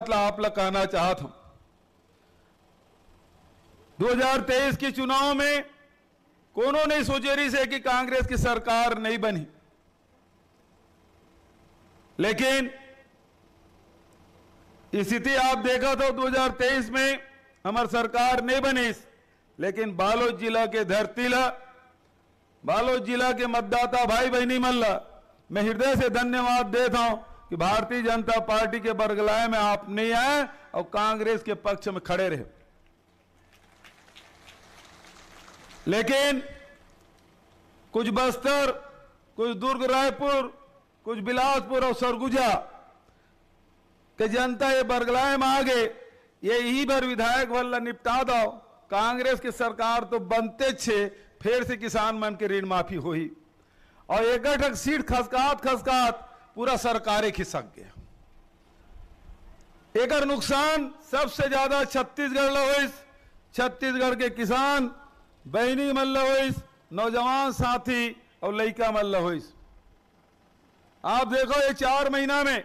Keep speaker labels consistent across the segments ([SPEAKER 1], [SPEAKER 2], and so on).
[SPEAKER 1] इतला आपला कहना चाहता हूं। 2023 के चुनाव में कोनो नहीं सोचे रही से कि कांग्रेस की सरकार नहीं बनी, लेकिन स्थिति आप देखा तो 2023 में हमारी सरकार नहीं बनी, लेकिन बालोद जिला के धरतीला, बालोद जिला के मतदाता भाई बहनी मल्ला मैं हृदय से धन्यवाद देता हूं कि भारतीय जनता पार्टी के बरगलाए में आप नहीं आए और कांग्रेस के पक्ष में खड़े रहे। लेकिन कुछ बस्तर, कुछ दुर्ग रायपुर, कुछ बिलासपुर और सरगुजा के जनता ये बरगलाए में आ गए, ये यही भर विधायक वल्ला निपटा दो, कांग्रेस की सरकार तो बनते छे, फिर से किसान मन के ऋण माफी हुई और एक सीट खसकात खसकात पूरा सरकारें खिसक गया। एक नुकसान सबसे ज्यादा छत्तीसगढ़ ला हुई, छत्तीसगढ़ के किसान बहनी मल्ला हुई, नौजवान साथी और लड़का मल्ला हुई। आप देखो ये 4 महीना में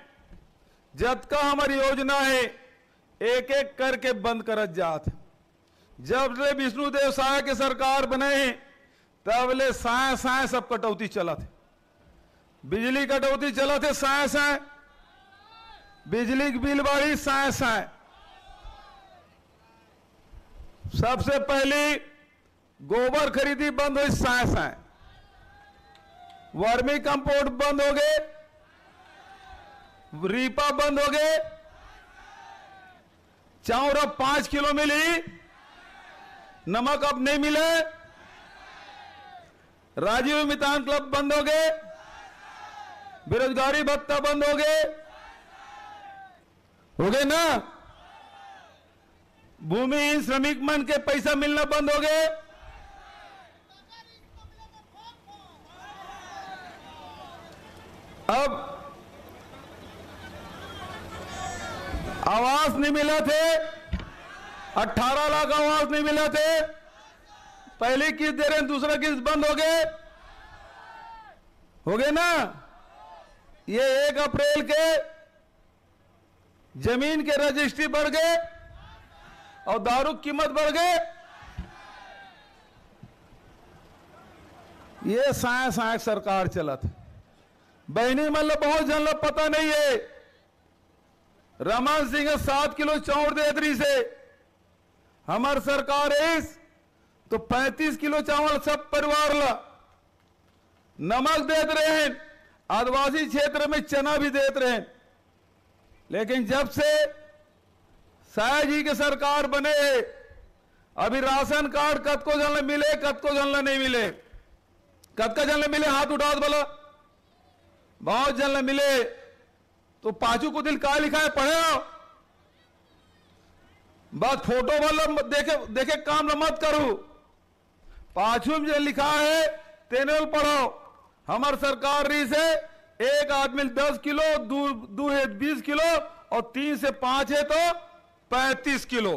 [SPEAKER 1] जब का हमारी योजना है एक एक करके बंद करत जात। जब ले विष्णुदेव साय के सरकार बने हैं तब ले साय साय सब कटौती चला थे, बिजली कटौती चला थे साय साय, बिजली की बिल बढ़ी साय साय। सबसे पहले गोबर खरीदी बंद हुई साय साय, वर्मी कंपोस्ट बंद हो गए, रीपा बंद हो गए, चाउर अब 5 किलो मिली, नमक अब नहीं मिले, राजीव मितान क्लब बंद हो गए, बेरोजगारी भत्ता बंद हो गए ना, भूमिहीन श्रमिक मन के पैसा मिलना बंद हो गए, अब आवास नहीं मिला थे, 18 लाख आवास नहीं मिला थे, पहली किस्त दे रहे हैं, दूसरा किस्त बंद हो गए ना। ये 1 अप्रैल के जमीन के रजिस्ट्री बढ़ गए और दारू की कीमत बढ़ गए। ये साय साय सरकार चला था। बहनी मतलब बहुत जन लोग पता नहीं है, रमन सिंह 7 किलो चाउर दे दी से हमार सरकार इस तो 35 किलो चावल सब परिवार ला, नमक देते रहे हैं, आदिवासी क्षेत्र में चना भी देते रहे। लेकिन जब से साय जी के सरकार बने अभी राशन कार्ड कतको जन मिले, कतको जन नहीं मिले, कतका जन मिले हाथ उठा बोला, बहुत जन मिले। तो पांचू को दिल का लिखा है पढ़े हो, बात फोटो वाला देखे काम न मत करो, पांचू में जो लिखा है तेने पढ़ो। हमार सरकार रही से एक आदमी 10 किलो, 2 है 20 किलो और 3 से 5 है तो 35 किलो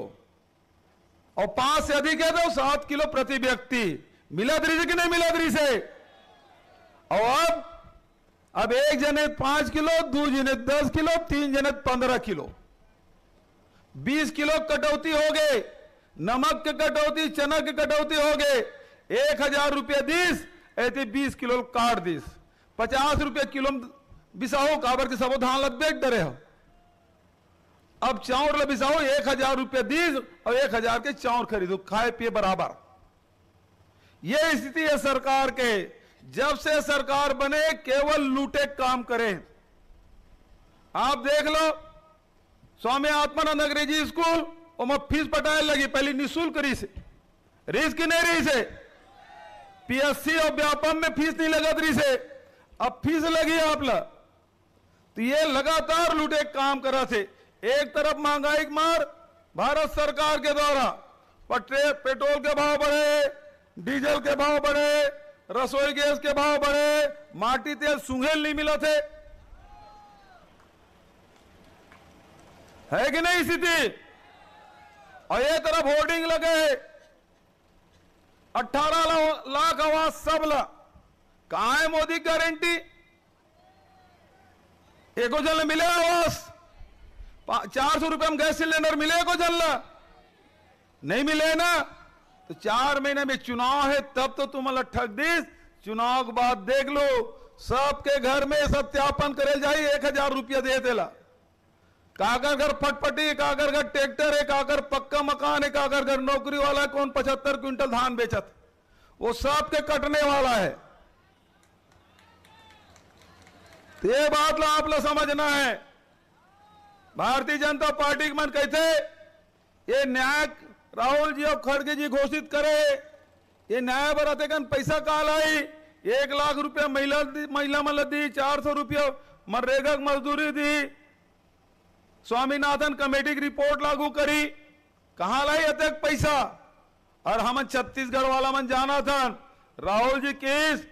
[SPEAKER 1] और 5 से अधिक है तो 7 किलो प्रति व्यक्ति मिला दरी से कि नहीं मिला दरी से। और अब एक जने 5 किलो, 2 जने 10 किलो, 3 जने 15 किलो, 20 किलो कटौती हो गए, नमक के कटौती, चना के कटौती हो गए। 1000 रुपया दीस ऐसे 20 किलो काट दीस, 50 रुपया किलो बिसाओ, काबर के सबो धान लग बेच डरे हो। अब चाउर बिसाओ 1000 रुपया दीस और 1000 के चाउर खरीदो, खाए पिए बराबर। ये स्थिति है सरकार के। जब से सरकार बने केवल लूटे काम करें। आप देख लो स्वामी आत्मानंद अंग्रेजी स्कूल और फीस पटाए लगी, पहले निःशुल्क रही से, रिस्क नहीं रही से, पीएससी और व्यापम में फीस नहीं लगा रही से, अब फीस लगी आप ला। तो ये लगातार लूटे काम करा थे। एक तरफ महंगाई की मार भारत सरकार के द्वारा, पेट्रोल के भाव बढ़े, डीजल के भाव बढ़े, रसोई गैस के भाव बढ़े, माटी तेल सुंघेल नहीं मिला थे, है कि नहीं स्थिति। और ये तरफ होर्डिंग लगे 18 लाख आवास सब ला, कहां है मोदी गारंटी? एको जन मिले आवास, 400 में गैस सिलेंडर मिले को जलना नहीं मिले ना, तो 4 महीने में चुनाव है तब तो तुम ठग दीस। चुनाव के बाद देख लो सबके घर में सत्यापन करे जाए 1000 रुपया दे देला। कागर घर फटफटी, कागर घर ट्रैक्टर है, कागर पक्का मकान है, कागर घर नौकरी वाला है, कौन 75 क्विंटल धान बेचत, वो सबके कटने वाला है। तो ये बात ला आप लोग समझना है। भारतीय जनता पार्टी के मन कहते ये न्याय राहुल जी और खड़गे जी घोषित करे, ये न्याय बराते कन पैसा काल आई, 1 लाख रुपया महिला मल दी, 400 रुपया मनरेगा मजदूरी दी, स्वामीनाथन कमेटी की रिपोर्ट लागू करी, कहां लाई अतक पैसा। और हम छत्तीसगढ़ वाला मन जाना था राहुल जी केस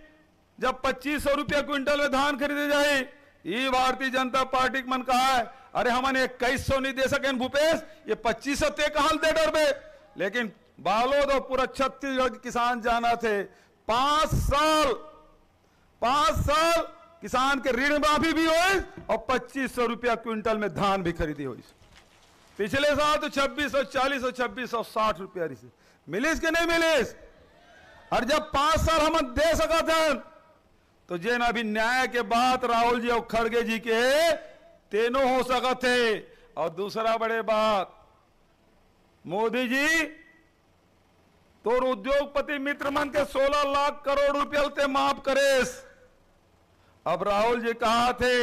[SPEAKER 1] जब 2500 रुपया क्विंटल में धान खरीदे जाए, ये भारतीय जनता पार्टी मन कहा है अरे हमने 2100 नहीं दे सके भूपेश, ये 2500 ते कहां दे डर में। लेकिन बालोद और पूरा छत्तीसगढ़ के किसान जाना थे 5 साल किसान के ऋण माफी भी हुई और 2500 रुपया क्विंटल में धान भी खरीदी हुई। पिछले साल तो 2640 और 2660 रुपया मिलिस के नहीं मिलिस। और जब 5 साल हम दे सका था तो जे ना भी न्याय के बाद राहुल जी और खड़गे जी के तीनों हो सका थे। और दूसरा बड़े बात मोदी जी तो उद्योगपति मित्र मन के 16 लाख करोड़ रुपया ते माफ करेस। अब राहुल जी कहा थे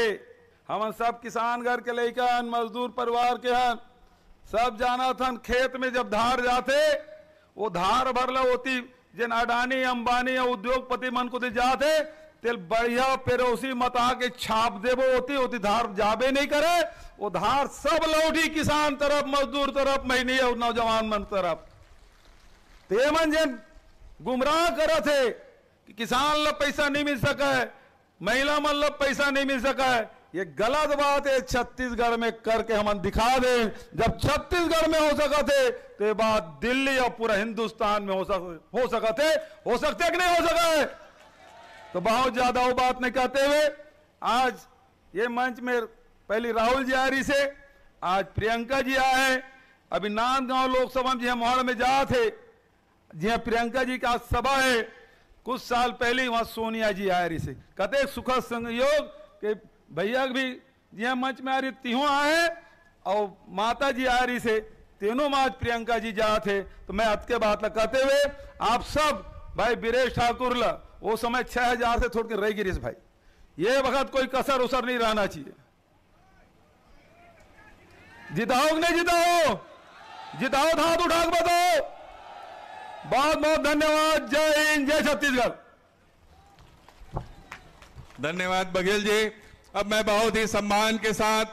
[SPEAKER 1] हम सब किसान घर के लेकर मजदूर परिवार के हन सब जाना था खेत में जब धार जाते वो धार भरला होती जिन अडानी अंबानी या उद्योगपति मन को जाते तेल बढ़िया पेरोसी मता के छाप देवो होती धार जाबे नहीं करे, वो धार सब लौटी किसान तरफ मजदूर तरफ महीने और नौजवान मन तरफ। ते मन जिन गुमराह करे थे कि किसान ला पैसा नहीं मिल सका है, महिला मन ला पैसा नहीं मिल सका है, ये गलत बात है। छत्तीसगढ़ में करके हम दिखा दे, जब छत्तीसगढ़ में हो सका थे तो ये बात दिल्ली और पूरा हिंदुस्तान में हो सकते कि नहीं हो सका है। तो बहुत ज्यादा वो बात नहीं कहते हुए आज ये मंच में पहले राहुल जी आ रही से, आज प्रियंका जी आए। अभी नांदगांव लोकसभा में मोहड़ में जा थे जी प्रियंका जी का सभा है, कुछ साल पहले वहां सोनिया जी आ रही से, कहते सुखद संयोग के भैया भी जी मंच में आ रही तीनों आए और माता जी आ रही से तीनों आज प्रियंका जी जा थे। तो मैं अत के बात कहते हुए आप सब भाई वीरेश ठाकुर ला वो समय 6000 से छोड़ के रह गिरीश भाई, ये वक्त कोई कसर उसर नहीं रहना चाहिए। जिताओ कि नहीं जिताओ, जिताओ हाथ उठा के बताओ। बहुत बहुत धन्यवाद। जय हिंद, जय छत्तीसगढ़।
[SPEAKER 2] धन्यवाद बघेल जी। अब मैं बहुत ही सम्मान के साथ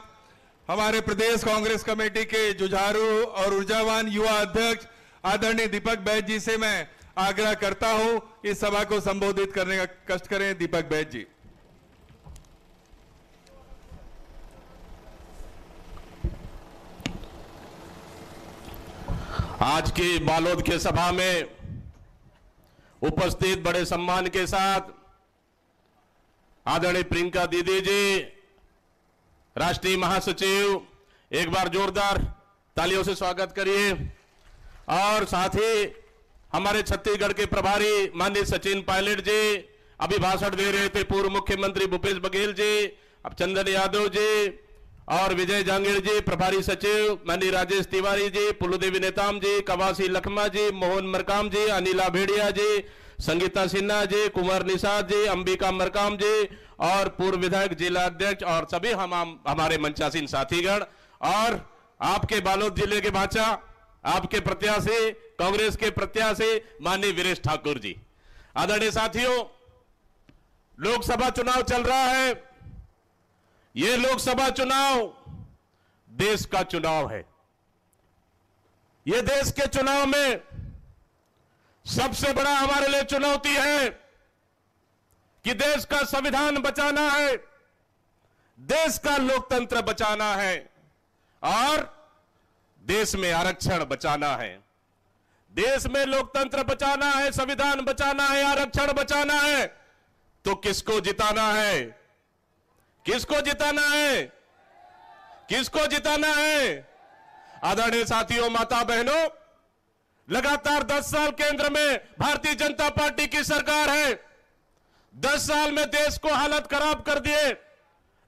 [SPEAKER 2] हमारे प्रदेश कांग्रेस कमेटी के जुझारू और ऊर्जावान युवा अध्यक्ष आदरणीय दीपक बैज जी से मैं आग्रह करता हूं इस सभा को संबोधित करने का कष्ट करें। दीपक बैज जी।
[SPEAKER 3] आज की बालोद के सभा में उपस्थित बड़े सम्मान के साथ आदरणीय प्रियंका दीदी जी राष्ट्रीय महासचिव, एक बार जोरदार तालियों से स्वागत करिए। और साथ ही हमारे छत्तीसगढ़ के प्रभारी माननीय सचिन पायलट जी अभी भाषण दे रहे थे, पूर्व मुख्यमंत्री भूपेश बघेल जी, अब चंदन यादव जी और विजय जांगीर जी, प्रभारी सचिव माननीय राजेश तिवारी जी, पुलुदेवी नेताम जी, कवासी लखमा जी, मोहन मरकाम जी, अनिला भेड़िया जी, संगीता सिन्हा जी, कुमार निषाद जी, अंबिका मरकाम जी और पूर्व विधायक जिला अध्यक्ष और सभी हमारे मंचासीन साथीगण और आपके बालोद जिले के बाचा, आपके प्रत्याशी, कांग्रेस के प्रत्याशी माननीय वीरेश ठाकुर जी। आदरणीय साथियों, लोकसभा चुनाव चल रहा है। यह लोकसभा चुनाव देश का चुनाव है। यह देश के चुनाव में सबसे बड़ा हमारे लिए चुनौती है कि देश का संविधान बचाना है, देश का लोकतंत्र बचाना है और देश में आरक्षण बचाना है। देश में लोकतंत्र बचाना है, संविधान बचाना है, आरक्षण बचाना है, तो किसको जिताना है? किसको जिताना है? किसको जिताना है? आदरणीय साथियों, माता बहनों, लगातार 10 साल केंद्र में भारतीय जनता पार्टी की सरकार है। 10 साल में देश को हालत खराब कर दिए,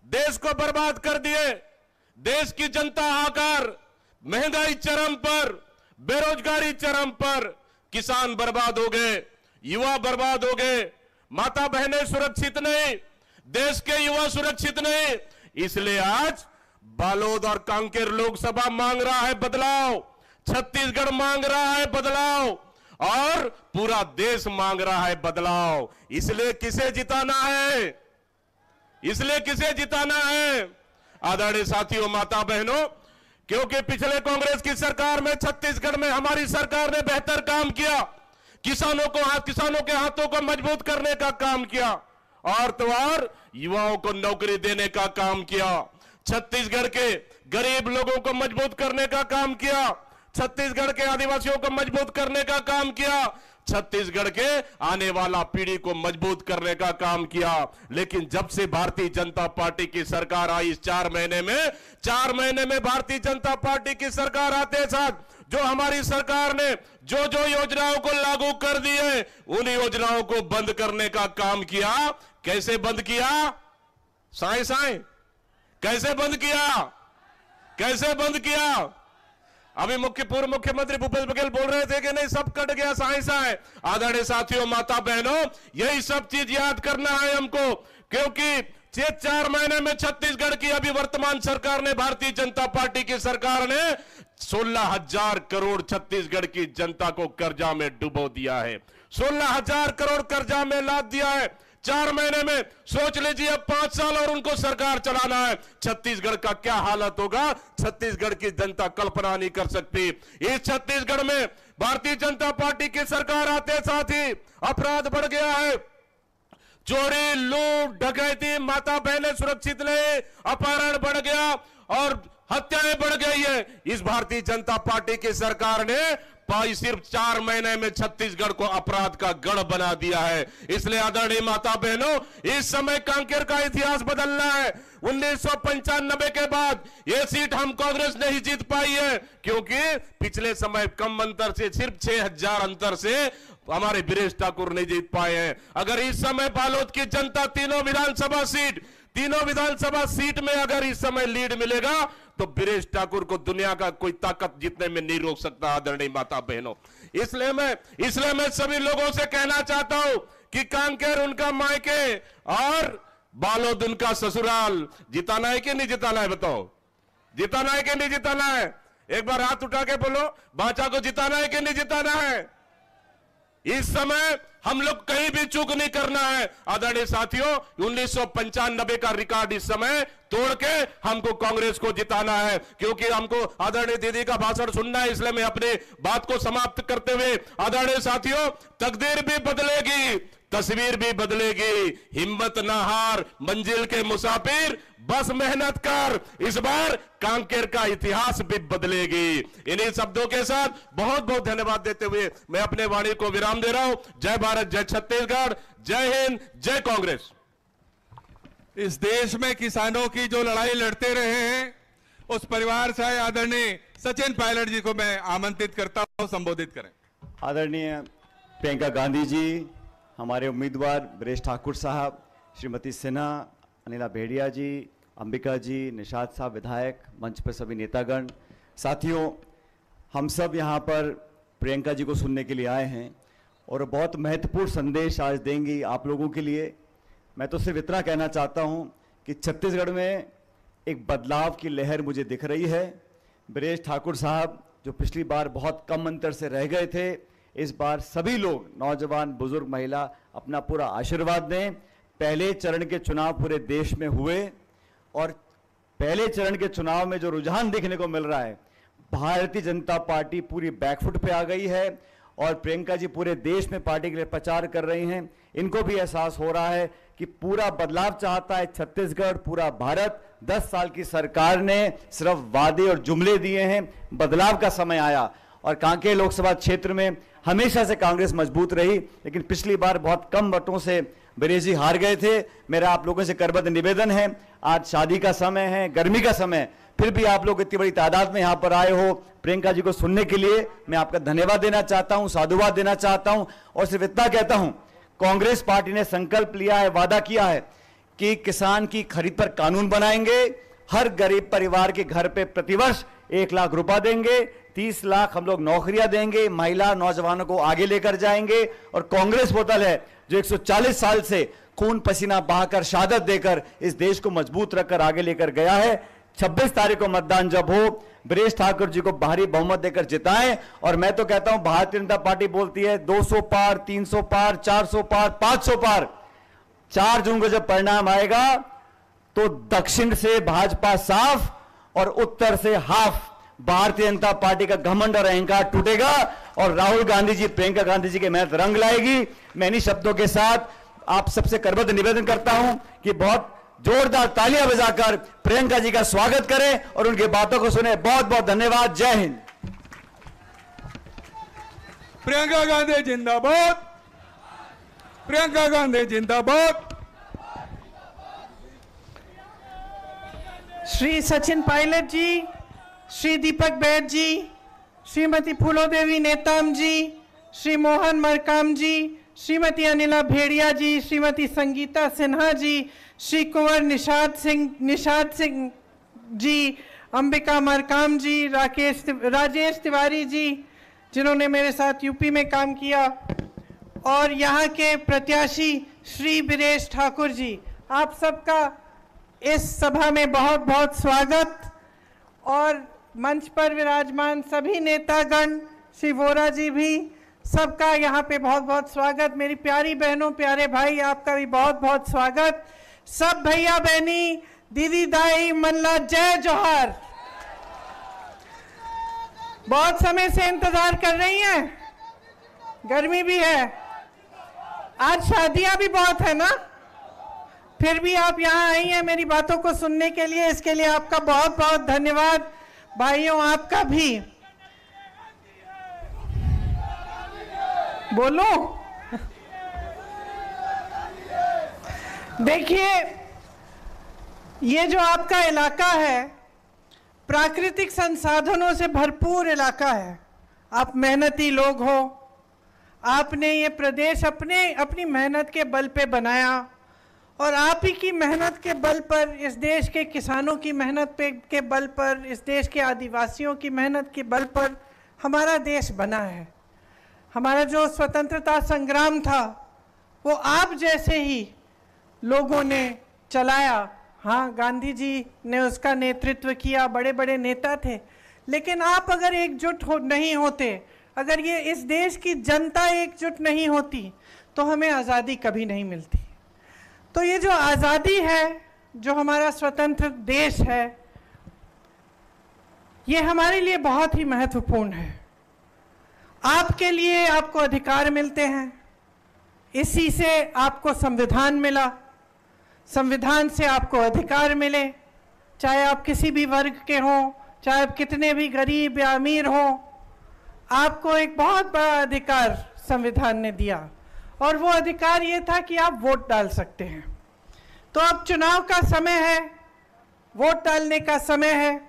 [SPEAKER 3] देश को बर्बाद कर दिए। देश की जनता हाहाकार, महंगाई चरम पर, बेरोजगारी चरम पर, किसान बर्बाद हो गए, युवा बर्बाद हो गए, माता बहनें सुरक्षित नहीं, देश के युवा सुरक्षित नहीं। इसलिए आज बालोद और कांकेर लोकसभा मांग रहा है बदलाव, छत्तीसगढ़ मांग रहा है बदलाव और पूरा देश मांग रहा है बदलाव। इसलिए किसे जिताना है? इसलिए किसे जिताना है? आदरणीय साथियों, माता बहनों, क्योंकि पिछले कांग्रेस की सरकार में छत्तीसगढ़ में हमारी सरकार ने बेहतर काम किया, किसानों के हाथों को मजबूत करने का काम किया और तो और युवाओं को नौकरी देने का काम किया, छत्तीसगढ़ के गरीब लोगों को मजबूत करने का काम किया, छत्तीसगढ़ के आदिवासियों को मजबूत करने का काम किया, छत्तीसगढ़ के आने वाला पीढ़ी को मजबूत करने का काम किया। लेकिन जब से भारतीय जनता पार्टी की सरकार आई, इस 4 महीने में भारतीय जनता पार्टी की सरकार आते साथ जो हमारी सरकार ने जो जो योजनाओं को लागू कर दी है, उन योजनाओं को बंद करने का काम किया। कैसे बंद किया? साएं साएं कैसे बंद किया? कैसे बंद किया? अभी पूर्व मुख्यमंत्री भूपेश बघेल बोल रहे थे कि नहीं सब कट गया साएं साएं। आदरणीय साथियों, माता बहनों, यही सब चीज याद करना है हमको, क्योंकि 4 महीने में छत्तीसगढ़ की अभी वर्तमान सरकार ने, भारतीय जनता पार्टी की सरकार ने 16,000 करोड़ छत्तीसगढ़ की जनता को कर्जा में डुबो दिया है। 16,000 करोड़ कर्जा में लाद दिया है 4 महीने में। सोच लीजिए अब 5 साल और उनको सरकार चलाना है, छत्तीसगढ़ का क्या हालत होगा, छत्तीसगढ़ की जनता कल्पना नहीं कर सकती। इस छत्तीसगढ़ में भारतीय जनता पार्टी की सरकार आते साथ ही अपराध बढ़ गया है, चोरी, लूट, डकैती, माता बहनें सुरक्षित नहीं, अपहरण बढ़ गया और हत्याएं बढ़ गई है। इस भारतीय जनता पार्टी की सरकार ने सिर्फ 4 महीने में छत्तीसगढ़ को अपराध का गढ़ बना दिया है। इसलिए आदरणीय माता बहनों, इस समय कांकेर का इतिहास बदलना है। 1995 के बाद यह सीट हम कांग्रेस नहीं जीत पाई है, क्योंकि पिछले समय कम अंतर से, सिर्फ 6,000 अंतर से हमारे बीरेश ठाकुर नहीं जीत पाए हैं। अगर इस समय बालोद की जनता तीनों विधानसभा सीट में अगर इस समय लीड मिलेगा तो बीरेश ठाकुर को दुनिया का कोई ताकत जीतने में नहीं रोक सकता। आदरणीय माता बहनों, इसलिए मैं सभी लोगों से कहना चाहता हूं कि कांकेर उनका मायके और बालोद उनका ससुराल। जिताना है कि नहीं जिताना है? बताओ, जिताना है कि नहीं जिताना है? एक बार हाथ उठा के बोलो, बाचा को जिताना है कि नहीं जिताना है? इस समय हम लोग कहीं भी चूक नहीं करना है। आदरणीय साथियों, 1995 का रिकॉर्ड इस समय तोड़ के हमको कांग्रेस को जिताना है, क्योंकि हमको आदरणीय दीदी का भाषण सुनना है। इसलिए मैं अपने बात को समाप्त करते हुए, आदरणीय साथियों, तकदीर भी बदलेगी, तस्वीर भी बदलेगी, हिम्मत ना हार, मंजिल के मुसाफिर, बस मेहनत कर, इस बार कांकेर का इतिहास भी बदलेगी। इन्हीं शब्दों के साथ बहुत बहुत धन्यवाद देते हुए मैं अपने वाणी को विराम दे रहा हूं। जय भारत, जय छत्तीसगढ़, जय हिंद, जय कांग्रेस।
[SPEAKER 2] इस देश में किसानों की जो लड़ाई लड़ते रहे हैं, उस परिवार से आदरणीय सचिन पायलट जी को मैं आमंत्रित करता हूं, संबोधित करें।
[SPEAKER 4] आदरणीय प्रियंका गांधी जी, हमारे उम्मीदवार बीरेश ठाकुर साहब, श्रीमती सिन्हा, अनिला भेड़िया जी, अंबिका जी, निषाद साहब विधायक, मंच पर सभी नेतागण, साथियों, हम सब यहाँ पर प्रियंका जी को सुनने के लिए आए हैं और बहुत महत्वपूर्ण संदेश आज देंगी आप लोगों के लिए। मैं तो सिर्फ इतना कहना चाहता हूँ कि छत्तीसगढ़ में एक बदलाव की लहर मुझे दिख रही है। बीरेश ठाकुर साहब जो पिछली बार बहुत कम अंतर से रह गए थे, इस बार सभी लोग, नौजवान, बुजुर्ग, महिला, अपना पूरा आशीर्वाद दें। पहले चरण के चुनाव पूरे देश में हुए और पहले चरण के चुनाव में जो रुझान देखने को मिल रहा है, भारतीय जनता पार्टी पूरी बैकफुट पे आ गई है और प्रियंका जी पूरे देश में पार्टी के लिए प्रचार कर रही हैं। इनको भी एहसास हो रहा है कि पूरा बदलाव चाहता है छत्तीसगढ़, पूरा भारत। 10 साल की सरकार ने सिर्फ वादे और जुमले दिए हैं, बदलाव का समय आया। और कांकेर लोकसभा क्षेत्र में हमेशा से कांग्रेस मजबूत रही, लेकिन पिछली बार बहुत कम वोटों से बीरेश जी हार गए थे। मेरा आप लोगों से करबद्ध निवेदन है, आज शादी का समय है, गर्मी का समय, फिर भी आप लोग इतनी बड़ी तादाद में यहाँ पर आए हो प्रियंका जी को सुनने के लिए मैं आपका धन्यवाद देना चाहता हूँ, साधुवाद देना चाहता हूँ। और सिर्फ इतना कहता हूँ, कांग्रेस पार्टी ने संकल्प लिया है, वादा किया है कि किसान की खरीद पर कानून बनाएंगे, हर गरीब परिवार के घर पे प्रतिवर्ष 1 लाख रुपया देंगे, 30 लाख हम लोग नौकरियां देंगे, महिला नौजवानों को आगे लेकर जाएंगे। और कांग्रेस वो दल है जो 140 साल से खून पसीना बहाकर शहादत देकर इस देश को मजबूत रखकर आगे लेकर गया है। 26 तारीख को मतदान जब हो, ब्रेश ठाकुर जी को भारी बहुमत देकर जिताएं। और मैं तो कहता हूं, भारतीय जनता पार्टी बोलती है 200 पार, 300 पार, 400 पार, 500 पार। 4 जून को जब परिणाम आएगा तो दक्षिण से भाजपा साफ और उत्तर से हाफ भारतीय जनता पार्टी का घमंड और अहंकार टूटेगा और राहुल गांधी जी, प्रियंका गांधी जी के मेहनत रंग लाएगी। मैं इन्हीं शब्दों के साथ आप सबसे करबद्ध निवेदन करता हूं कि बहुत जोरदार तालियां बजाकर प्रियंका जी का स्वागत करें और उनकी बातों को सुने। बहुत बहुत धन्यवाद। जय हिंद।
[SPEAKER 2] प्रियंका गांधी जिंदाबाद, प्रियंका गांधी जिंदाबाद।
[SPEAKER 5] श्री सचिन पायलट जी, श्री दीपक बैद जी, श्रीमती फूलोदेवी नेताम जी, श्री मोहन मरकाम जी, श्रीमती अनिला भेड़िया जी, श्रीमती संगीता सिन्हा जी, श्री कुंवर निषाद सिंह जी, अंबिका मरकाम जी, राजेश तिवारी जी जिन्होंने मेरे साथ यूपी में काम किया, और यहाँ के प्रत्याशी श्री ब्रेश ठाकुर जी, आप सबका इस सभा में बहुत बहुत स्वागत। और मंच पर विराजमान सभी नेतागण, श्री वोरा जी भी, सबका यहाँ पे बहुत बहुत स्वागत। मेरी प्यारी बहनों, प्यारे भाई, आपका भी बहुत बहुत स्वागत। सब भैया बहनी, दीदी दाई, मल्ला, जय जोहार। बहुत समय से इंतजार कर रही हैं, गर्मी भी है, आज शादियां भी बहुत है ना, फिर भी आप यहाँ आई हैं मेरी बातों को सुनने के लिए, इसके लिए आपका बहुत बहुत धन्यवाद। भाइयों, आपका भी। बोलो। देखिए, ये जो आपका इलाका है प्राकृतिक संसाधनों से भरपूर इलाका है। आप मेहनती लोग हो, आपने ये प्रदेश अपनी मेहनत के बल पे बनाया, और आप ही की मेहनत के बल पर, इस देश के किसानों की मेहनत के बल पर, इस देश के आदिवासियों की मेहनत के बल पर हमारा देश बना है। हमारा जो स्वतंत्रता संग्राम था वो आप जैसे ही लोगों ने चलाया। हाँ, गांधी जी ने उसका नेतृत्व किया, बड़े बड़े नेता थे, लेकिन आप अगर एकजुट नहीं होते, अगर ये इस देश की जनता एकजुट नहीं होती तो हमें आज़ादी कभी नहीं मिलती। तो ये जो आज़ादी है, जो हमारा स्वतंत्र देश है, ये हमारे लिए बहुत ही महत्वपूर्ण है। आपके लिए आपको अधिकार मिलते हैं, इसी से आपको संविधान मिला, संविधान से आपको अधिकार मिले, चाहे आप किसी भी वर्ग के हों, चाहे आप कितने भी गरीब या अमीर हों, आपको एक बहुत बड़ा अधिकार संविधान ने दिया, और वो अधिकार ये था कि आप वोट डाल सकते हैं। तो अब चुनाव का समय है, वोट डालने का समय है।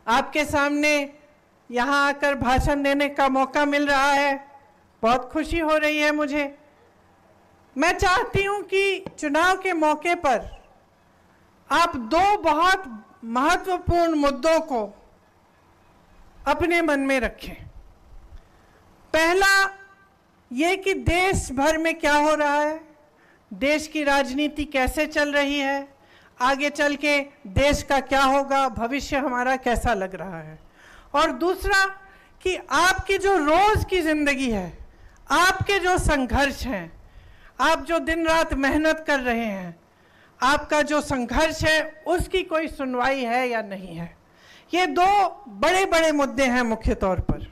[SPEAKER 5] आपके सामने यहाँ आकर भाषण देने का मौका मिल रहा है, बहुत खुशी हो रही है मुझे। मैं चाहती हूँ कि चुनाव के मौके पर आप 2 बहुत महत्वपूर्ण मुद्दों को अपने मन में रखें। पहला ये कि देश भर में क्या हो रहा है, देश की राजनीति कैसे चल रही है, आगे चल के देश का क्या होगा, भविष्य हमारा कैसा लग रहा है। और दूसरा कि आपकी जो रोज की जिंदगी है, आपके जो संघर्ष हैं, आप जो दिन रात मेहनत कर रहे हैं, आपका जो संघर्ष है, उसकी कोई सुनवाई है या नहीं है। ये 2 बड़े बड़े मुद्दे हैं मुख्य तौर पर।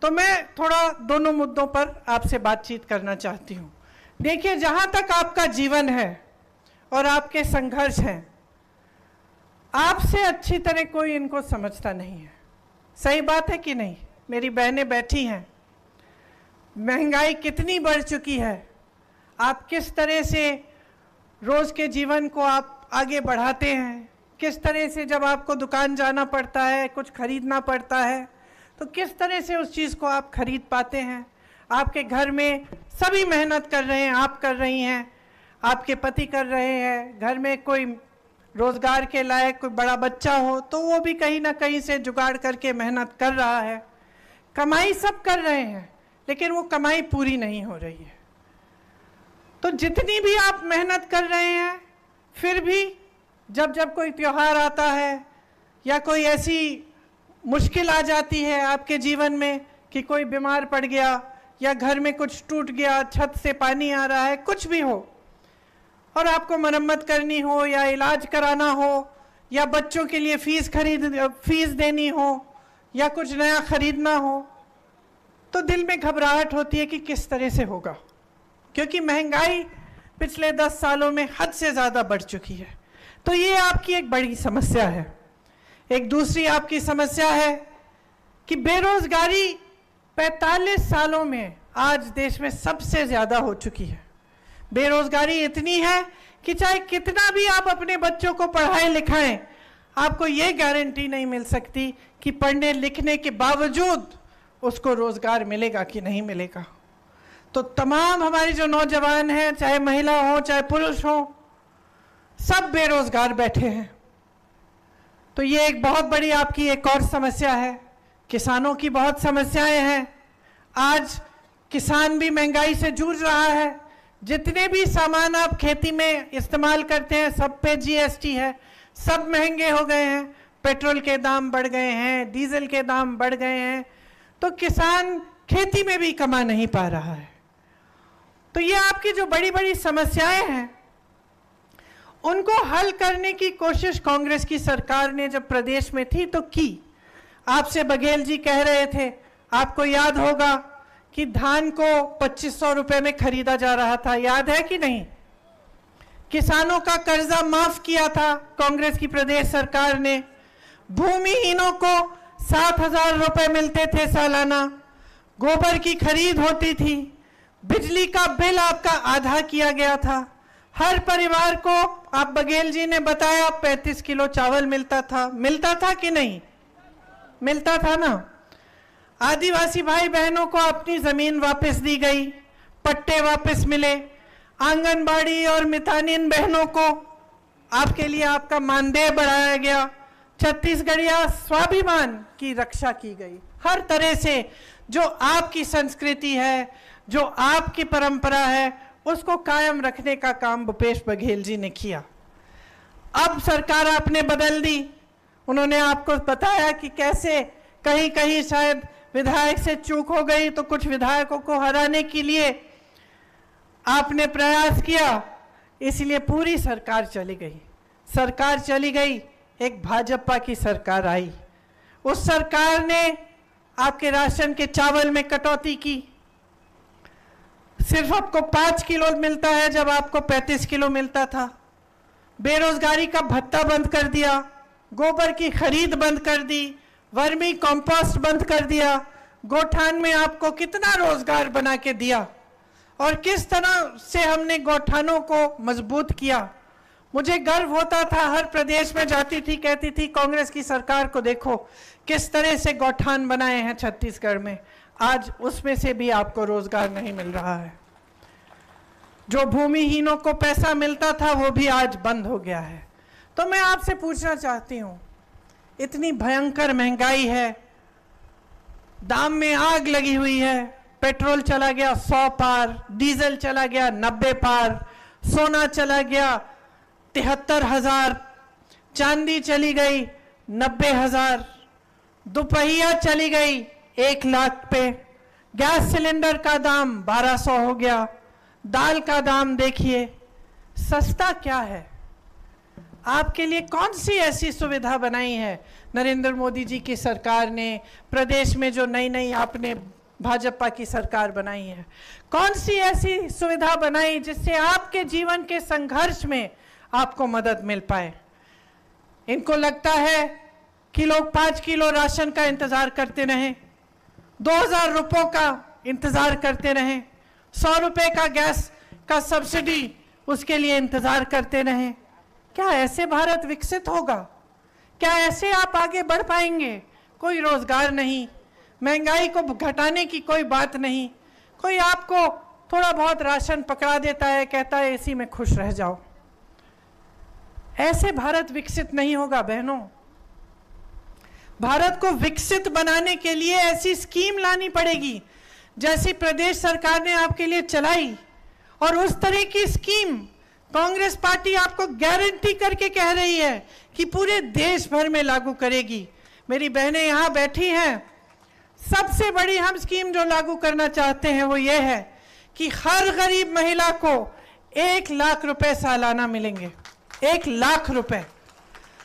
[SPEAKER 5] तो मैं थोड़ा दोनों मुद्दों पर आपसे बातचीत करना चाहती हूँ। देखिए, जहाँ तक आपका जीवन है और आपके संघर्ष हैं, आपसे अच्छी तरह कोई इनको समझता नहीं है। सही बात है कि नहीं? मेरी बहनें बैठी हैं, महंगाई कितनी बढ़ चुकी है, आप किस तरह से रोज़ के जीवन को आप आगे बढ़ाते हैं, किस तरह से जब आपको दुकान जाना पड़ता है, कुछ खरीदना पड़ता है, तो किस तरह से उस चीज़ को आप खरीद पाते हैं। आपके घर में सभी मेहनत कर रहे हैं, आप कर रही हैं, आपके पति कर रहे हैं, घर में कोई रोज़गार के लायक कोई बड़ा बच्चा हो तो वो भी कहीं ना कहीं से जुगाड़ करके मेहनत कर रहा है। कमाई सब कर रहे हैं, लेकिन वो कमाई पूरी नहीं हो रही है। तो जितनी भी आप मेहनत कर रहे हैं, फिर भी जब जब कोई त्योहार आता है या कोई ऐसी मुश्किल आ जाती है आपके जीवन में कि कोई बीमार पड़ गया या घर में कुछ टूट गया, छत से पानी आ रहा है, कुछ भी हो, और आपको मरम्मत करनी हो या इलाज कराना हो या बच्चों के लिए फीस देनी हो या कुछ नया खरीदना हो, तो दिल में घबराहट होती है कि किस तरह से होगा, क्योंकि महंगाई पिछले 10 सालों में हद से ज़्यादा बढ़ चुकी है। तो ये आपकी एक बड़ी समस्या है। एक दूसरी आपकी समस्या है कि बेरोजगारी 45 सालों में आज देश में सबसे ज़्यादा हो चुकी है। बेरोजगारी इतनी है कि चाहे कितना भी आप अपने बच्चों को पढ़ाएं लिखाएं, आपको ये गारंटी नहीं मिल सकती कि पढ़ने लिखने के बावजूद उसको रोजगार मिलेगा कि नहीं मिलेगा। तो तमाम हमारे जो नौजवान हैं, चाहे महिला हो चाहे पुरुष हो, सब बेरोजगार बैठे हैं। तो ये एक बहुत बड़ी आपकी एक और समस्या है। किसानों की बहुत समस्याएं हैं। आज किसान भी महंगाई से जूझ रहा है। जितने भी सामान आप खेती में इस्तेमाल करते हैं सब पे जीएसटी है, सब महंगे हो गए हैं। पेट्रोल के दाम बढ़ गए हैं, डीजल के दाम बढ़ गए हैं, तो किसान खेती में भी कमा नहीं पा रहा है। तो ये आपकी जो बड़ी बड़ी समस्याएं हैं, उनको हल करने की कोशिश कांग्रेस की सरकार ने जब प्रदेश में थी तो की। आपसे बघेल जी कह रहे थे, आपको याद होगा कि धान को 2500 रुपए में खरीदा जा रहा था, याद है कि नहीं? किसानों का कर्जा माफ किया था कांग्रेस की प्रदेश सरकार ने। भूमिहीनों को 7,000 रुपए मिलते थे सालाना। गोबर की खरीद होती थी। बिजली का बिल आपका आधा किया गया था। हर परिवार को, आप बघेल जी ने बताया, 35 किलो चावल मिलता था कि नहीं मिलता था ना। आदिवासी भाई बहनों को अपनी जमीन वापस दी गई, पट्टे वापस मिले। आंगनबाड़ी और मितानिन बहनों को आपके लिए आपका मानदेय बढ़ाया गया। छत्तीसगढ़िया स्वाभिमान की रक्षा की गई। हर तरह से जो आपकी संस्कृति है, जो आपकी परंपरा है, उसको कायम रखने का काम भूपेश बघेल जी ने किया। अब सरकार आपने बदल दी। उन्होंने आपको बताया कि कैसे कहीं कहीं शायद विधायक से चूक हो गई, तो कुछ विधायकों को हराने के लिए आपने प्रयास किया, इसलिए पूरी सरकार चली गई। सरकार चली गई, एक भाजपा की सरकार आई। उस सरकार ने आपके राशन के चावल में कटौती की। सिर्फ आपको 5 किलो मिलता है जब आपको 35 किलो मिलता था। बेरोजगारी का भत्ता बंद कर दिया। गोबर की खरीद बंद कर दी। वर्मी कंपोस्ट बंद कर दिया। गौठान में आपको कितना रोजगार बना के दिया और किस तरह से हमने गौठानों को मजबूत किया। मुझे गर्व होता था, हर प्रदेश में जाती थी, कहती थी कांग्रेस की सरकार को देखो किस तरह से गौठान बनाए हैं छत्तीसगढ़ में। आज उसमें से भी आपको रोजगार नहीं मिल रहा है। जो भूमिहीनों को पैसा मिलता था वो भी आज बंद हो गया है। तो मैं आपसे पूछना चाहती हूँ, इतनी भयंकर महंगाई है, दाम में आग लगी हुई है। पेट्रोल चला गया 100 पार, डीजल चला गया 90 पार, सोना चला गया 73,000, चांदी चली गई 90,000, दोपहिया चली गई 1 लाख पे, गैस सिलेंडर का दाम 1200 हो गया। दाल का दाम देखिए, सस्ता क्या है? आपके लिए कौन सी ऐसी सुविधा बनाई है नरेंद्र मोदी जी की सरकार ने? प्रदेश में जो नई नई आपने भाजपा की सरकार बनाई है, कौन सी ऐसी सुविधा बनाई जिससे आपके जीवन के संघर्ष में आपको मदद मिल पाए? इनको लगता है कि लोग 5 किलो राशन का इंतजार करते रहें, 2000 रुपयों का इंतजार करते रहें, 100 रुपए का गैस का सब्सिडी उसके लिए इंतजार करते रहें। क्या ऐसे भारत विकसित होगा? क्या ऐसे आप आगे बढ़ पाएंगे? कोई रोजगार नहीं, महंगाई को घटाने की कोई बात नहीं, कोई आपको थोड़ा बहुत राशन पकड़ा देता है, कहता है एसी में खुश रह जाओ। ऐसे भारत विकसित नहीं होगा बहनों। भारत को विकसित बनाने के लिए ऐसी स्कीम लानी पड़ेगी जैसी प्रदेश सरकार ने आपके लिए चलाई, और उस तरह की स्कीम कांग्रेस पार्टी आपको गारंटी करके कह रही है कि पूरे देश भर में लागू करेगी। मेरी बहनें यहाँ बैठी हैं, सबसे बड़ी हम स्कीम जो लागू करना चाहते हैं वो ये है कि हर गरीब महिला को 1 लाख रुपए सालाना मिलेंगे। 1 लाख रुपए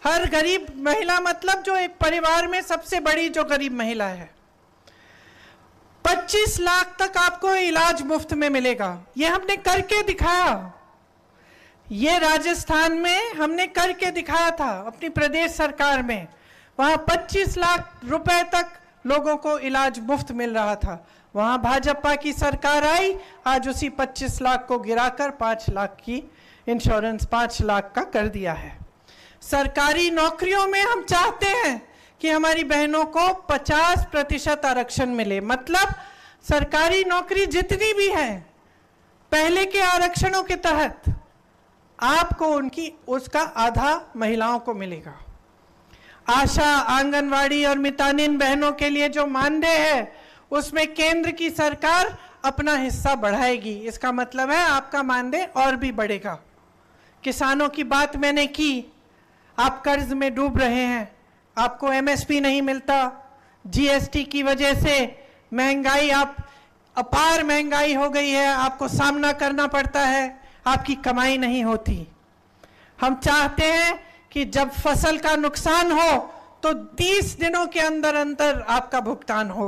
[SPEAKER 5] हर गरीब महिला, मतलब जो एक परिवार में सबसे बड़ी जो गरीब महिला है। 25 लाख तक आपको इलाज मुफ्त में मिलेगा। ये हमने करके दिखाया, ये राजस्थान में हमने करके दिखाया था अपनी प्रदेश सरकार में। वहां 25 लाख रुपए तक लोगों को इलाज मुफ्त मिल रहा था। वहां भाजपा की सरकार आई, आज उसी 25 लाख को गिराकर 5 लाख की इंश्योरेंस 5 लाख का कर दिया है। सरकारी नौकरियों में हम चाहते हैं कि हमारी बहनों को 50% आरक्षण मिले। मतलब सरकारी नौकरी जितनी भी है पहले के आरक्षणों के तहत आपको उनकी उसका आधा महिलाओं को मिलेगा। आशा, आंगनवाड़ी और मितानिन बहनों के लिए जो मानदेय है उसमें केंद्र की सरकार अपना हिस्सा बढ़ाएगी। इसका मतलब है आपका मानदेय और भी बढ़ेगा। किसानों की बात मैंने की, आप कर्ज में डूब रहे हैं, आपको एमएसपी नहीं मिलता, जीएसटी की वजह से महंगाई, आप अपार महंगाई हो गई है, आपको सामना करना पड़ता है, आपकी कमाई नहीं होती। हम चाहते हैं कि जब फसल का नुकसान हो तो 30 दिनों के अंदर अंदर आपका भुगतान हो।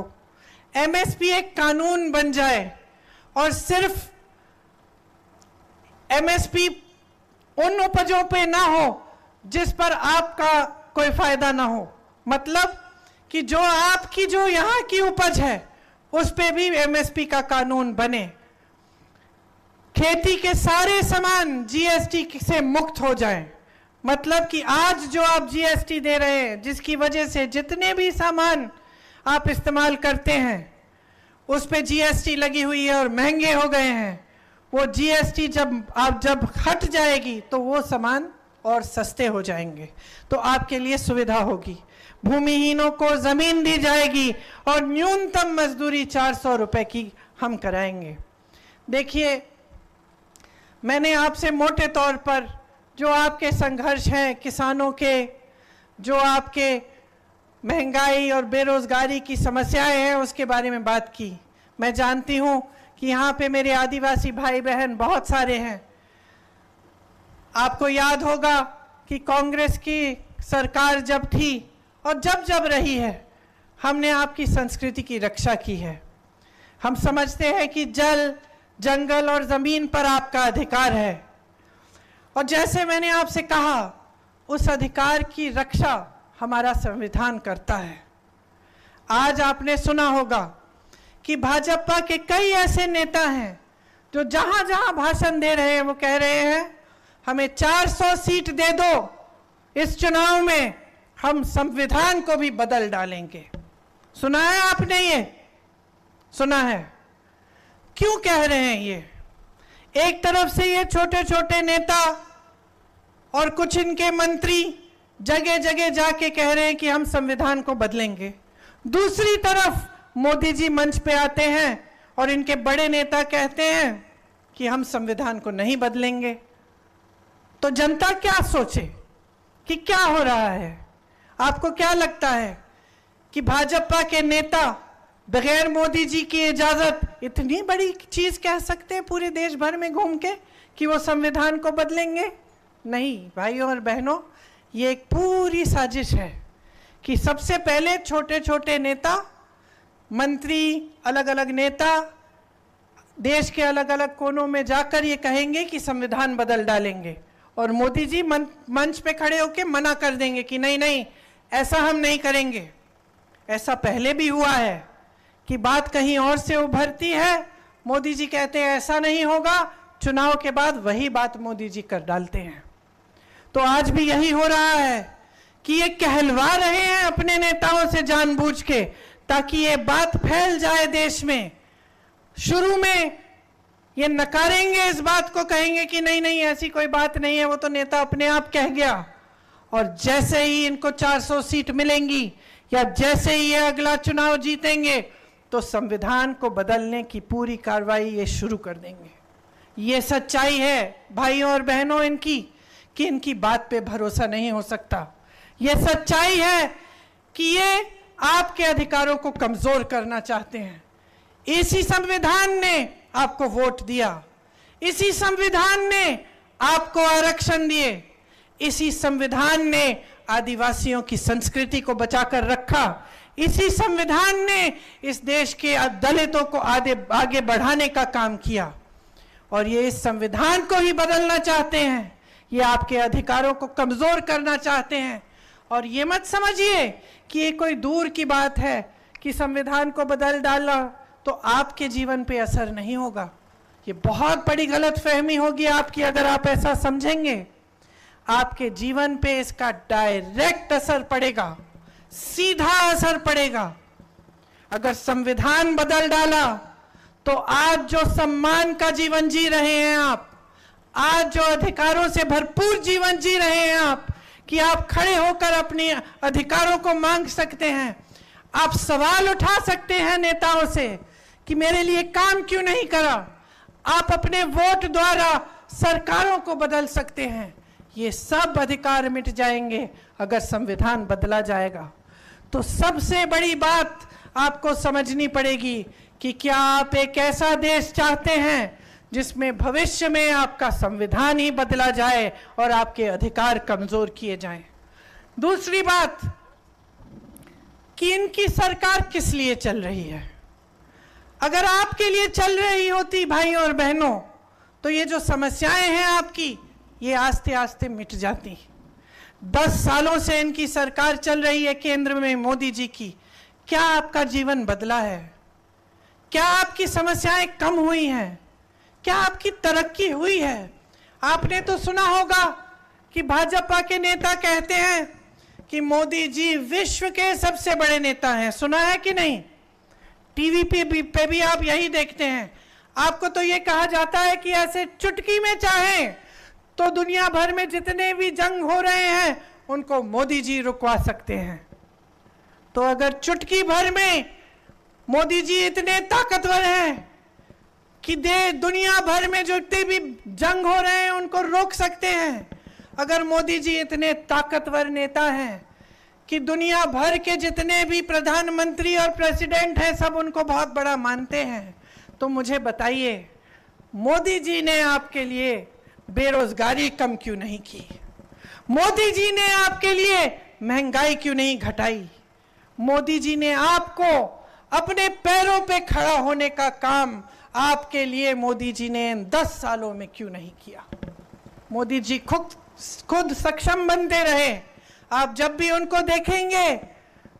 [SPEAKER 5] एमएसपी एक कानून बन जाए और सिर्फ एमएसपी उन उपजों पे ना हो जिस पर आपका कोई फायदा ना हो। मतलब कि जो आपकी जो यहाँ की उपज है उस पे भी एमएसपी का कानून बने। खेती के सारे सामान जीएसटी से मुक्त हो जाएं। मतलब कि आज जो आप जीएसटी दे रहे हैं, जिसकी वजह से जितने भी सामान आप इस्तेमाल करते हैं उस पे जीएसटी लगी हुई है और महंगे हो गए हैं, वो जीएसटी जब हट जाएगी तो वो सामान और सस्ते हो जाएंगे, तो आपके लिए सुविधा होगी। भूमिहीनों को जमीन दी जाएगी और न्यूनतम मजदूरी 400 रुपए की हम कराएंगे। देखिए, मैंने आपसे मोटे तौर पर जो आपके संघर्ष हैं किसानों के, जो आपके महंगाई और बेरोजगारी की समस्याएं हैं, उसके बारे में बात की। मैं जानती हूं कि यहाँ पे मेरे आदिवासी भाई बहन बहुत सारे हैं। आपको याद होगा कि कांग्रेस की सरकार जब थी और जब रही है, हमने आपकी संस्कृति की रक्षा की है। हम समझते हैं कि जल, जंगल और जमीन पर आपका अधिकार है, और जैसे मैंने आपसे कहा उस अधिकार की रक्षा हमारा संविधान करता है। आज आपने सुना होगा कि भाजपा के कई ऐसे नेता हैं जो जहां जहां भाषण दे रहे हैं वो कह रहे हैं हमें 400 सीट दे दो, इस चुनाव में हम संविधान को भी बदल डालेंगे। सुना है आपने? ये सुना है? क्यों कह रहे हैं ये? एक तरफ से ये छोटे छोटे नेता और कुछ इनके मंत्री जगह जगह जाके कह रहे हैं कि हम संविधान को बदलेंगे, दूसरी तरफ मोदी जी मंच पे आते हैं और इनके बड़े नेता कहते हैं कि हम संविधान को नहीं बदलेंगे। तो जनता क्या सोचे कि क्या हो रहा है? आपको क्या लगता है कि भाजपा के नेता बगैर मोदी जी की इजाजत इतनी बड़ी चीज कह सकते हैं पूरे देश भर में घूम के कि वो संविधान को बदलेंगे? नहीं भाइयों और बहनों, ये एक पूरी साजिश है कि सबसे पहले छोटे छोटे नेता, मंत्री, अलग अलग नेता देश के अलग अलग कोनों में जाकर ये कहेंगे कि संविधान बदल डालेंगे, और मोदी जी मंच पे खड़े होकर मना कर देंगे कि नहीं नहीं, ऐसा हम नहीं करेंगे। ऐसा पहले भी हुआ है कि बात कहीं और से उभरती है, मोदी जी कहते हैं ऐसा नहीं होगा, चुनाव के बाद वही बात मोदी जी कर डालते हैं। तो आज भी यही हो रहा है कि ये कहलवा रहे हैं अपने नेताओं से जानबूझ के, ताकि ये बात फैल जाए देश में। शुरू में ये नकारेंगे इस बात को, कहेंगे कि नहीं नहीं ऐसी कोई बात नहीं है, वो तो नेता अपने आप कह गया। और जैसे ही इनको 400 सीट मिलेंगी या जैसे ही ये अगला चुनाव जीतेंगे तो संविधान को बदलने की पूरी कार्रवाई ये शुरू कर देंगे। ये सच्चाई है भाइयों और बहनों इनकी, कि इनकी बात पे भरोसा नहीं हो सकता। ये सच्चाई है कि ये आपके अधिकारों को कमजोर करना चाहते हैं। इसी संविधान ने आपको वोट दिया, इसी संविधान ने आपको आरक्षण दिए, इसी संविधान ने आदिवासियों की संस्कृति को बचाकर रखा, इसी संविधान ने इस देश के दलितों को आगे बढ़ाने का काम किया। और ये इस संविधान को ही बदलना चाहते हैं, ये आपके अधिकारों को कमजोर करना चाहते हैं। और ये मत समझिए कि ये कोई दूर की बात है कि संविधान को बदल डाला तो आपके जीवन पे असर नहीं होगा। ये बहुत बड़ी गलतफहमी होगी आपकी अगर आप ऐसा समझेंगे। आपके जीवन पे इसका डायरेक्ट असर पड़ेगा, सीधा असर पड़ेगा। अगर संविधान बदल डाला तो आज जो सम्मान का जीवन जी रहे हैं आप, आज जो अधिकारों से भरपूर जीवन जी रहे हैं आप, कि आप खड़े होकर अपने अधिकारों को मांग सकते हैं, आप सवाल उठा सकते हैं नेताओं से कि मेरे लिए काम क्यों नहीं करा, आप अपने वोट द्वारा सरकारों को बदल सकते हैं। ये सब अधिकार मिट जाएंगे अगर संविधान बदला जाएगा। तो सबसे बड़ी बात आपको समझनी पड़ेगी कि क्या आप एक ऐसा देश चाहते हैं जिसमें भविष्य में आपका संविधान ही बदला जाए और आपके अधिकार कमजोर किए जाएं। दूसरी बात कि इनकी सरकार किस लिए चल रही है। अगर आपके लिए चल रही होती भाइयों और बहनों, तो ये जो समस्याएं हैं आपकी, ये आस्ते आस्ते मिट जाती। 10 सालों से इनकी सरकार चल रही है केंद्र में मोदी जी की। क्या आपका जीवन बदला है? क्या आपकी समस्याएं कम हुई हैं? क्या आपकी तरक्की हुई है? आपने तो सुना होगा कि भाजपा के नेता कहते हैं कि मोदी जी विश्व के सबसे बड़े नेता हैं। सुना है कि नहीं? टीवी पे भी आप यही देखते हैं। आपको तो ये कहा जाता है कि ऐसे चुटकी में चाहें तो दुनिया भर में जितने भी जंग हो रहे हैं उनको मोदी जी रुकवा सकते हैं। तो अगर चुटकी भर में मोदी जी इतने ताकतवर हैं कि दुनिया भर में जितने भी जंग हो रहे हैं उनको रोक सकते हैं, अगर मोदी जी इतने ताकतवर नेता हैं कि दुनिया भर के जितने भी प्रधानमंत्री और प्रेसिडेंट हैं सब उनको बहुत बड़ा मानते हैं, तो मुझे बताइए मोदी जी ने आपके लिए बेरोजगारी कम क्यों नहीं की? मोदी जी ने आपके लिए महंगाई क्यों नहीं घटाई? मोदी जी ने आपको अपने पैरों पे खड़ा होने का काम आपके लिए मोदी जी ने 10 सालों में क्यों नहीं किया? मोदी जी खुद सक्षम बनते रहे। आप जब भी उनको देखेंगे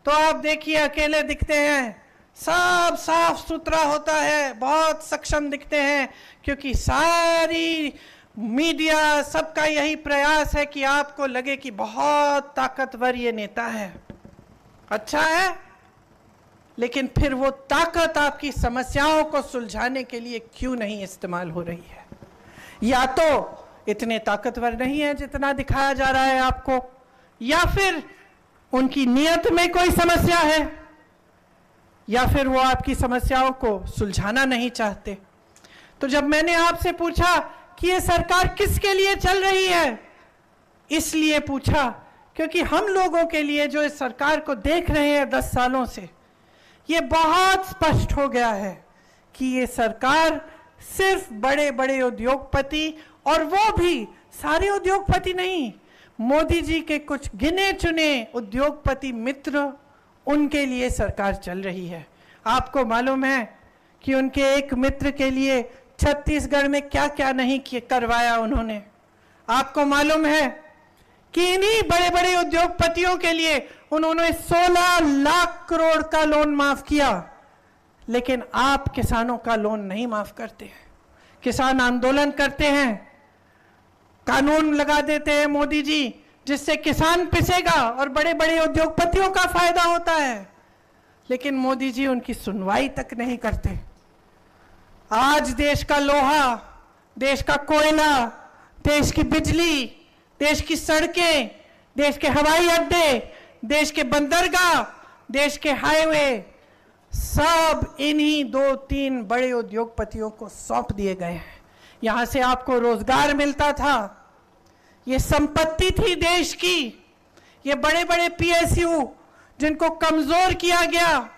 [SPEAKER 5] तो आप देखिए अकेले दिखते हैं, सब साफ सुथरा होता है, बहुत सक्षम दिखते हैं, क्योंकि सारी मीडिया सबका यही प्रयास है कि आपको लगे कि बहुत ताकतवर ये नेता है। अच्छा है, लेकिन फिर वो ताकत आपकी समस्याओं को सुलझाने के लिए क्यों नहीं इस्तेमाल हो रही है? या तो इतने ताकतवर नहीं है जितना दिखाया जा रहा है आपको, या फिर उनकी नीयत में कोई समस्या है, या फिर वो आपकी समस्याओं को सुलझाना नहीं चाहते। तो जब मैंने आपसे पूछा कि ये सरकार किसके लिए चल रही है, इसलिए पूछा क्योंकि हम लोगों के लिए जो इस सरकार को देख रहे हैं 10 सालों से, ये बहुत स्पष्ट हो गया है कि ये सरकार सिर्फ बड़े बड़े उद्योगपति, और वो भी सारे उद्योगपति नहीं, मोदी जी के कुछ गिने चुने उद्योगपति मित्र, उनके लिए सरकार चल रही है। आपको मालूम है कि उनके एक मित्र के लिए छत्तीसगढ़ में क्या क्या नहीं करवाया उन्होंने। आपको मालूम है कि इन्हीं बड़े बड़े उद्योगपतियों के लिए उन्होंने 16 लाख करोड़ का लोन माफ किया, लेकिन आप किसानों का लोन नहीं माफ करते हैं। किसान आंदोलन करते हैं कानून लगा देते हैं मोदी जी, जिससे किसान पिसेगा और बड़े बड़े उद्योगपतियों का फायदा होता है, लेकिन मोदी जी उनकी सुनवाई तक नहीं करते। आज देश का लोहा, देश का कोयला, देश की बिजली, देश की सड़कें, देश के हवाई अड्डे, देश के बंदरगाह, देश के हाईवे, सब इन्हीं 2-3 बड़े उद्योगपतियों को सौंप दिए गए हैं। यहां से आपको रोजगार मिलता था, ये संपत्ति थी देश की। ये बड़े बड़े पीएसयू जिनको कमजोर किया गया,